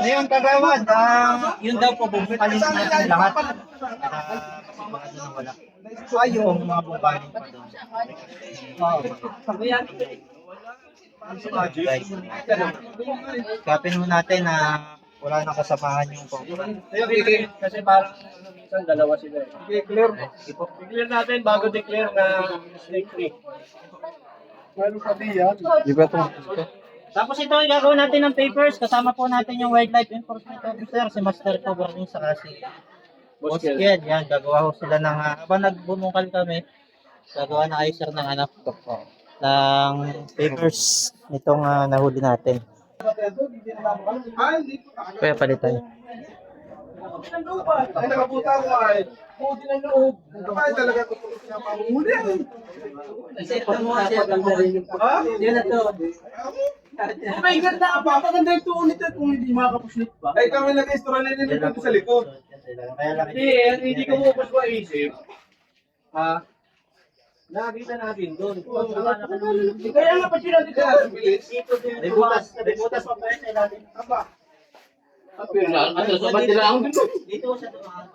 Ayun, Kagawad, yun daw po, bubukalisin natin lahat. Para baka doon ang wala. Ayun, mga bubaling pa doon. Guys, kapin mo natin na wala nang kasamahan yung pangkulan. ayun, kasi parang minsan dalawa sila eh. I-clear natin bago declare na snake free. Tapos ito, gagawin natin ng papers. Kasama po natin yung Wildlife Enforcement Officer, si Master Coverning sa kasi. Boss Kiel, yan, gagawa ko sila ng, habang nagbumungkal kami, gagawa na kayo sir ng ng papers nitong nahuli natin. Kaya palitan. ay nakabuta ko ay. Pudi ng loob. Ay talaga ko siya mahuli. Ha? Yan na to. May ganda ang papaganda ito ulit at kung hindi makakapuslit pa. Ay kami nag-istora na nila dito sa likod. Kaya lang Hindi ko mo pa maisip. Nakakita natin doon. Kaya nga pa sila dito. may butas pa pa sa ilalim. Ano sa ba't nila ang dito? Dito sa doon.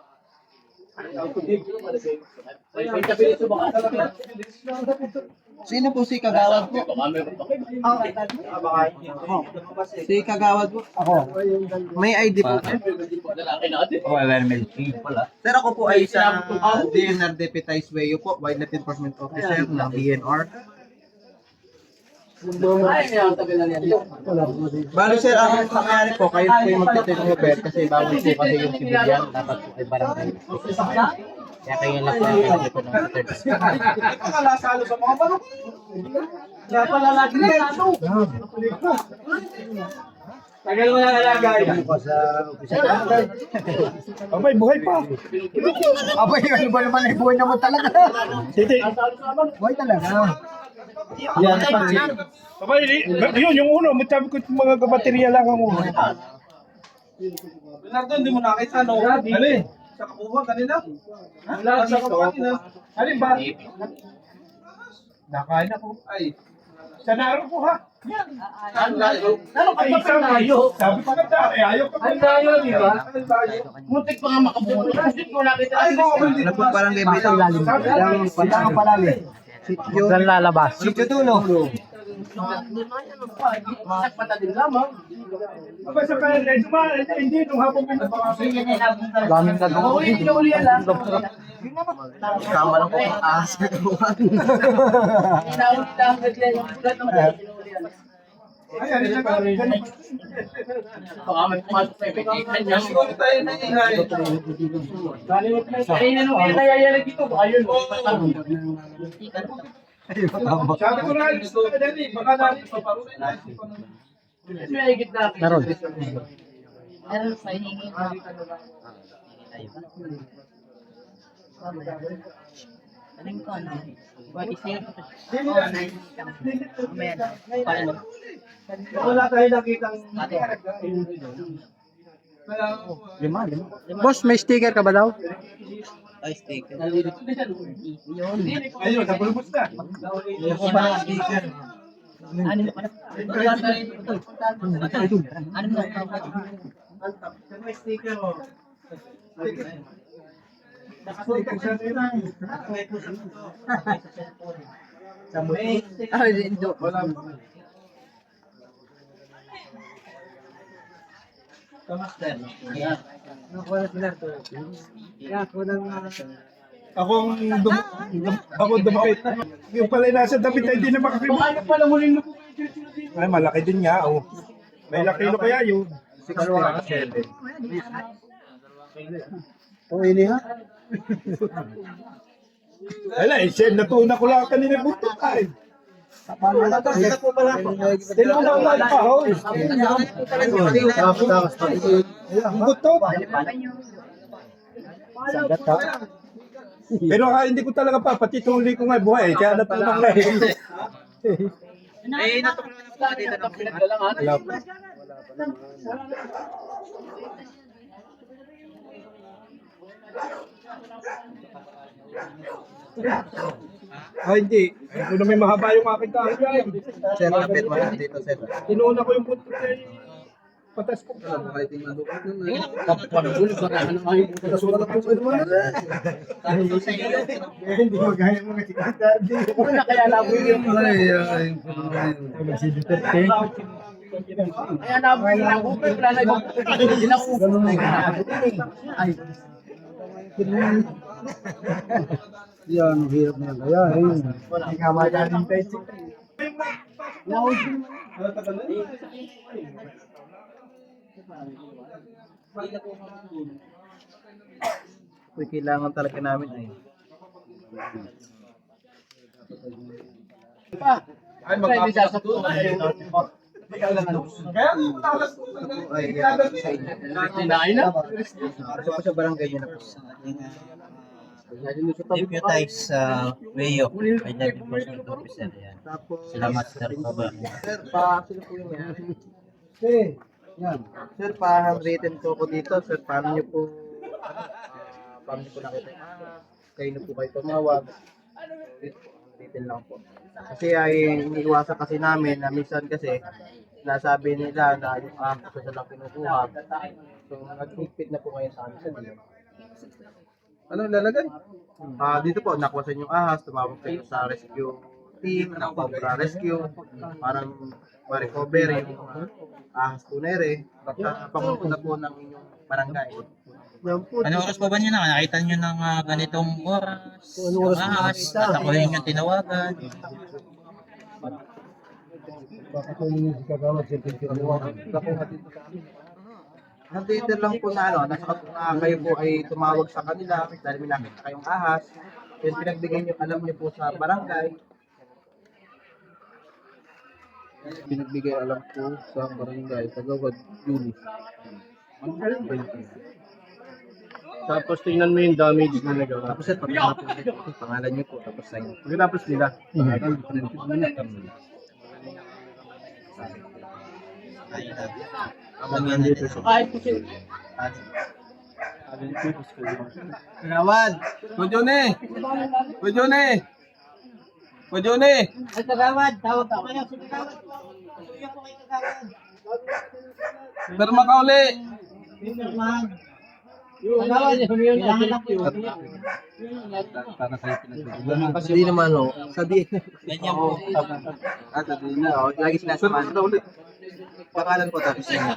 Sino po si Kagawad po? Si Kagawad po? Ako. May ID po. Sir, ako po ay sa DNR Deputized Wayo po, Wildlife Enforcement Officer ng DNR. Bali sir, ang nangyari po, kayo po yung magte-turnover kasi bawal po kasi yung civilian, dapat po ay barangay. Kaya kayo lang po yung po ng Nakalasalo sa mga barok. Kaya pala lagi na ito. Tagal mo na alagay. Ako sa opisina. Abay, buhay pa. Abay, ano ba naman, buhay naman talaga. Sige. Buhay talaga. Yan, pansin. Abay, yun, yung uno. Magsabi ko mga baterya lang ang uno. Bernardo, hindi mo nakita, no? Alin? Sa kakuha kanina. Wala Sa dito. kakuha kanina. Alin ba? Nakain ako. Ay. Sa naro ko ha. Ano ka Ay, pa isang tayo? sabi ko na dati, ayaw ka pa. Ang tayo, di ba? Ay, tayo. Muntik pa nga makabunod. Muntik mo nakita. Ay, mo, hindi ko Parang game ito. Parang palali. Sityo. Saan lalabas? Sityo dulo. Sakpata din lamang. Abay, sa kanya, hindi, nung hapon pinapakasing. Daming ka doon. Uli lang. Tama lang po ang ahas na gawa. Inauli lang. Naglalang ulat naman. Ay, ano siya ka? Ganun. Baka may pumasok sa ipitikan niya. Siguro tayo na ingay. Ay, nanong inayayalag dito. Ayun. Sabi ko na, gusto ka dali, baka natin paparunin na. May higit na. Naroon. Meron sa hihingi na. Aling ko, ano? Isip. Wala tayo nakitang Lima. Boss, may sticker ka ba daw? ayun, napulubos na. Ano mo? Ano mo? May sticker mo. Ako dumapit. Yung pala nasa damit ay hindi na makakita. Ano pala muling Ay, malaki din nga, oh. May lakilo kaya yun. O, ini ha? Wala, natuna ko lang kanina buto ay. Paano na ito? Tinuna ko lang pa, oh. Ang buto. Sagat ha? Pero hindi ko talaga papatituloy ko nga buhay. Kaya natulang na eh. pinagdalangan. Hindi. Ito na may mahaba yung aking kahit. Sir, lapit mo lang dito, sir. Tinuna ko yung buto kay patas ko. Pagulog ka na ng mga Hindi mo gaya mo kasi daddy. Una kaya nabuhin yung kaya nabuhin yung kupit. Wala na ibang kupit. Hindi na kupit. Ay. Yan, hirap na yan. Kaya, hindi nga madaling tayo. Uy, kailangan talaga namin ay. Ay, Hindi sasabukan. Kaya matalas ko na. Sinain na. Gusto ko sa barangay niya na po. Deputize Wayo, ay David Enforcement Officer. Yan. Sila Master Baba. Sir, sila po yung yan. Yan. Sir, pa-handwritten ko dito. Sir, paano niyo po nakita yung kayo na po kayo tumawag. Dito lang po. Kasi ay iniiwasan kasi namin na minsan kasi nasabi nila na yung gusto na lang kinukuha. So, nag-higpit na po ngayon sa amin sa dito. Ano lalagay? Dito po, nakwasan yung ahas, tumawag kayo sa rescue team, ng Cobra Rescue, parang ma-recover yung ahas po na rin, pangunguna po ng inyong barangay. Ano oras pa ba nyo na? Nakita nyo ng ganitong oras? Yung ahas, at ako yun yung tinawagan. Baka po yung kagawad sa picture mo. Nandito lang po na kayo po ay tumawag sa kanila dahil may nakita kayong ahas. Then pinagbigay niyo, alam niyo po sa barangay. Pinagbigay alam ko sa barangay, Kagawad, Yuli. Tapos tingnan mo yung damage na nagawa. Tapos sir, pagkatapos pangalan niyo po, tapos sign. Pagkatapos nila. Kagawad! Pwede Pwede Pwede Ay, kagawad, tawag po kayo. Sige, kagawad po. Tuloy po kay kagawad. Pirma ka uli! Ma'am. Kagawad, Kailangan lang po yun. Para kayo pinagsasabi. Hindi naman o, sabihin. Ganyan po. Sabihin na. Lagi sinasamahan. Pangalan ko tapos sign.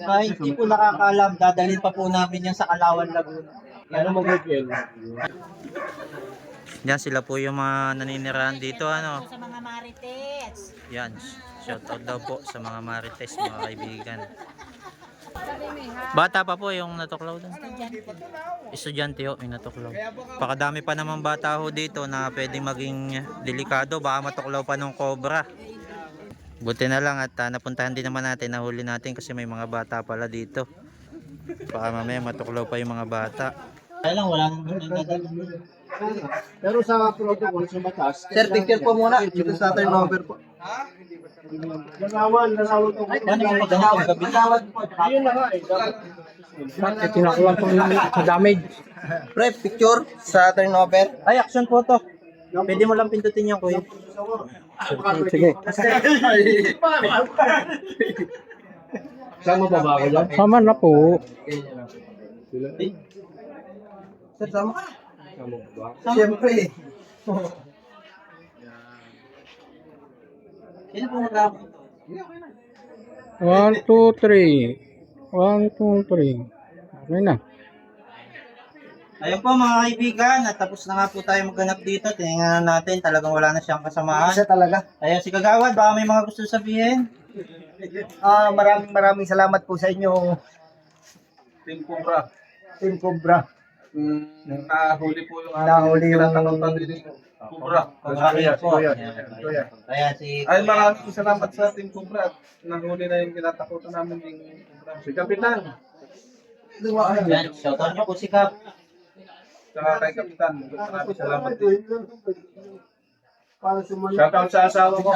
Ay, hindi po nakakaalam. Dadalhin pa po namin yan sa Kalawan, Laguna. Ano mo Gugel? Yan sila po yung mga naninirahan dito, ano. Sa mga marites. Yan, shoutout daw po sa mga marites, mga kaibigan. Bata pa po yung natuklaw doon. Estudyante ho, yung natuklaw. Pakadami pa naman bata ho dito na pwedeng maging delikado, baka matuklaw pa ng cobra. Buti na lang at napuntahan din naman natin, nahuli natin kasi may mga bata pala dito. Baka mamaya matuklaw pa yung mga bata. Kaya lang, wala nang nadala. Pero sa protocol sa batas, Sir, picture po muna. Dito sa turnover po. larawan ko. Paano yung pagdating sa gabi? Ayun na nga eh. Tinakuha po sa damage. Pre, picture sa turnover. Ay, action po to. Pwede mo lang pindutin yung kuya. Sige. Sama pa ba ako dyan? Sama na po. Sir, sama ka. Sama pa ba? Siyempre. Sino po nag-aabot? 1, 2, 3. 1, 2, 3. Okay na. Ayun po mga kaibigan, at tapos na nga po tayo maghanap dito. Tingnan natin, talagang wala na siyang kasamaan. Isa talaga. Ayan si Kagawad, baka may mga gusto sabihin. Maraming salamat po sa inyo, Team Cobra. Team Cobra. Nahuli po yung Nahuli yung- kinatakutan din. Cobra. Kagawad po. Kuya. Ayan si Ay, maraming salamat sa Team Cobra. Nahuli na yung kinatakutan namin yung Cobra. Si Kapitan. Ayan, shoutout nyo po si Kap. Tsaka kay Kapitan. Maraming salamat din. Shoutout sa asawa ko.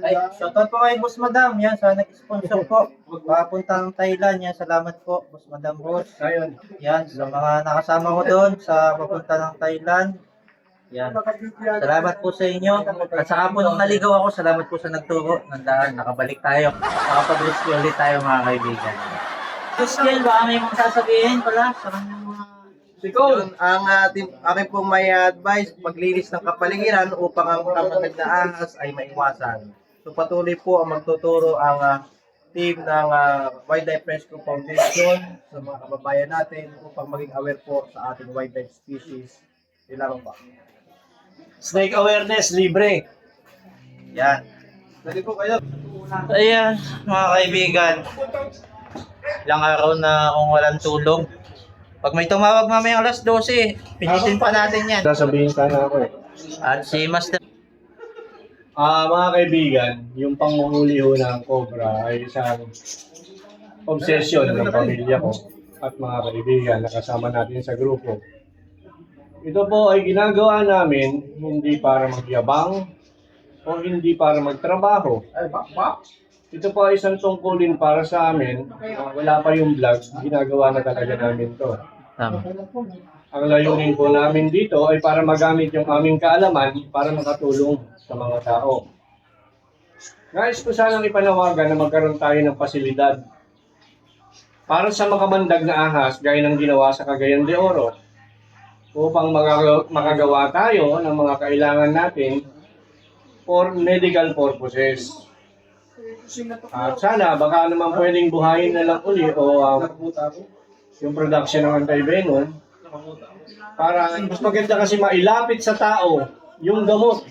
Ay, shoutout po kay Boss Madam. Yan, sa nag-sponsor po. Papuntang Thailand. Yan, salamat po, Boss Madam Boss. Ayun. Yan, sa mga nakasama ko doon sa papunta ng Thailand. Yan. Salamat po sa inyo. At saka po nung naligaw ako, salamat po sa nagturo. Nandaan, nakabalik tayo. Nakapag-rescue ulit tayo mga kaibigan. Christian, baka may mga sasabihin pala sa kanyang mga... Yun, ang aking pong may advice, paglinis ng kapaligiran upang ang kamatag na ahas ay maiwasan. So patuloy po ang magtuturo ang team ng Wildlife Rescue Foundation sa mga kababayan natin upang maging aware po sa ating wildlife species. Yun lang po. Snake awareness, libre. Yan. Dali po kayo. Ayan, mga kaibigan. Ilang araw na akong walang tulog. Pag may tumawag mamayang alas 12, pinitin pa natin yan. Sasabihin sana ako eh. At si Master... Mga kaibigan, yung panguhuli ho ng cobra ay isang obsession ng pamilya ko at mga kaibigan na kasama natin sa grupo. Ito po ay ginagawa namin hindi para magyabang o hindi para magtrabaho. Ito po ay isang tungkulin para sa amin. Wala pa yung vlog, ginagawa na talaga namin to. Tama. Ang layunin po namin dito ay para magamit yung aming kaalaman para makatulong sa mga tao. Nais ko sanang ipanawagan na magkaroon tayo ng pasilidad para sa makamandag na ahas gaya ng ginawa sa Cagayan de Oro upang makagawa tayo ng mga kailangan natin for medical purposes. At sana baka naman pwedeng buhayin na lang uli o yung production ng anti-venom para mas maganda kasi mailapit sa tao yung gamot.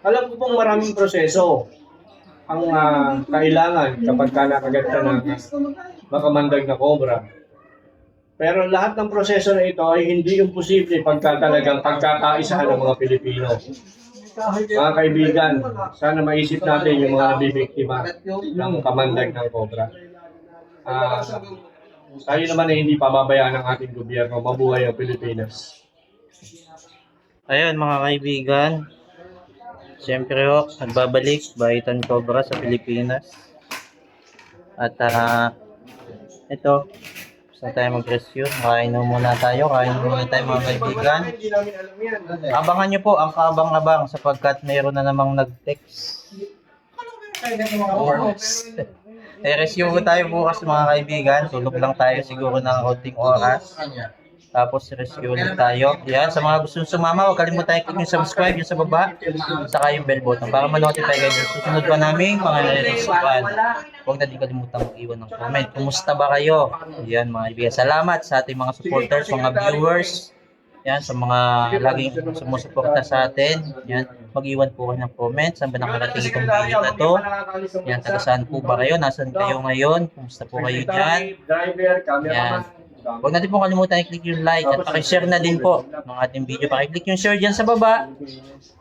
Alam ko pong maraming proseso ang kailangan kapag ka nakagat ka ng makamandag na cobra. Pero lahat ng proseso na ito ay hindi imposible pagka talagang pagkakaisahan ng mga Pilipino. Mga kaibigan, sana maisip natin yung mga nabibiktima ng kamandag ng Cobra. Tayo naman ay hindi pababayaan ng ating gobyerno. Mabuhay ang Pilipinas. Ayun mga kaibigan. Siyempre ho, nagbabalik Bahitan Cobra sa Pilipinas. At ito, gusto tayo mag-rescue. Kain muna tayo mga kaibigan. Abangan nyo po ang kaabang-abang sapagkat mayroon na namang nag-text. Rescue po tayo bukas mga kaibigan. Tulog lang tayo siguro ng konting oras. Tapos rescue ulit tayo. Yan, sa mga gustong sumama, huwag kalimutan i-click yung subscribe yung sa baba. Saka yung bell button para ma-notify kayo. Susunod pa namin mga rescuean. Huwag na din kalimutan mag-iwan ng comment. Kumusta ba kayo? Yan mga kaibigan. Salamat sa ating mga supporters, mga viewers. Yan, sa mga laging sumusuporta sa atin. Yan, mag-iwan po kayo ng comment. Saan ba nakarating itong video na to? Yan, taga saan po ba kayo? Nasaan kayo ngayon? Kumusta po kayo dyan? Yan. Huwag natin po kalimutan i-click yung like at pakishare na din po ng ating video. Pakiclick yung share dyan sa baba.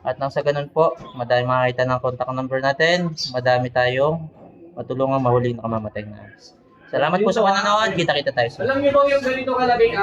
At nang sa ganun po, madami makakita ng contact number natin. Madami tayong matulungan mahuli na kamamatay na. Salamat po sa panonood. Kita-kita tayo sa Alam niyo ba yung ganito kalabing